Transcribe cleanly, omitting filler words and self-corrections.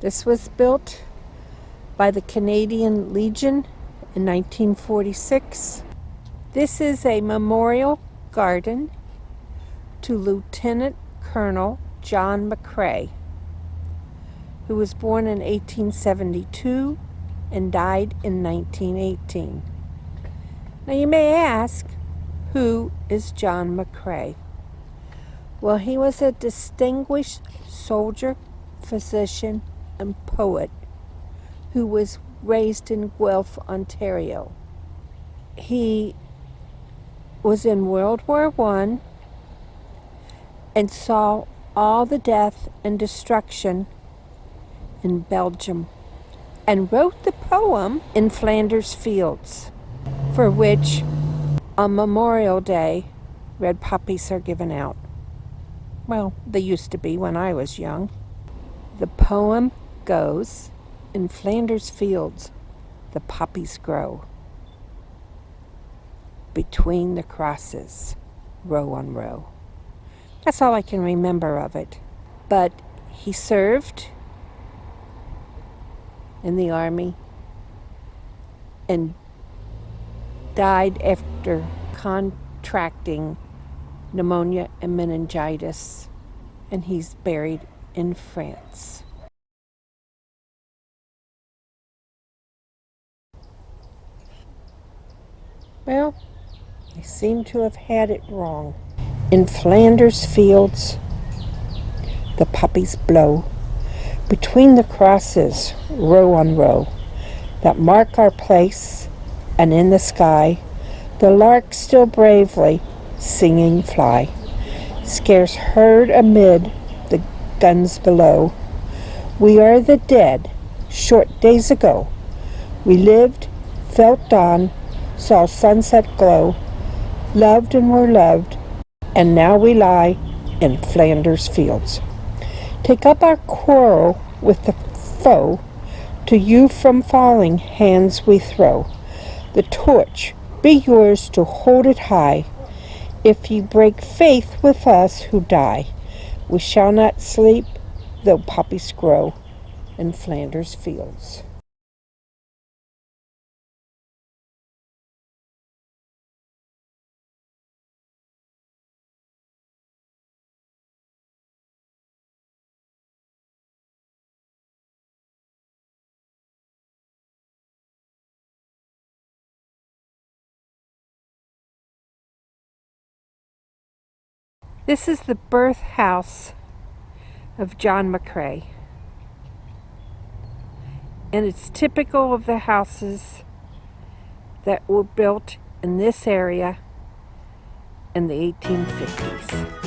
This was built by the Canadian Legion in 1946. This is a memorial garden to Lieutenant Colonel John Mc Crae, who was born in 1872 and died in 1918. Now you may ask, who is John Mc Crae? Well, he was a distinguished soldier, physician, and poet who was raised in Guelph, Ontario. He was in World War I and saw all the death and destruction in Belgium and wrote the poem In Flanders Fields, for which on Memorial Day red poppies are given out. Well, they used to be when I was young. The poem goes, in Flanders Fields, the poppies grow. Between the crosses, row on row. That's all I can remember of it. But he served in the army and died after contracting pneumonia and meningitis, and he's buried in France. Well, they seem to have had it wrong. In Flanders Fields, the poppies blow. Between the crosses, row on row, that mark our place, and in the sky, the larks still bravely singing fly, scarce heard amid the guns below. We are the dead, short days ago. We lived, felt dawn, saw sunset glow, loved and were loved, and now we lie in Flanders Fields. Take up our quarrel with the foe, to you from falling hands we throw. The torch be yours to hold it high. If ye break faith with us who die, we shall not sleep, though poppies grow in Flanders Fields. This is the birthhouse of John Mc Crae, and it's typical of the houses that were built in this area in the 1850s.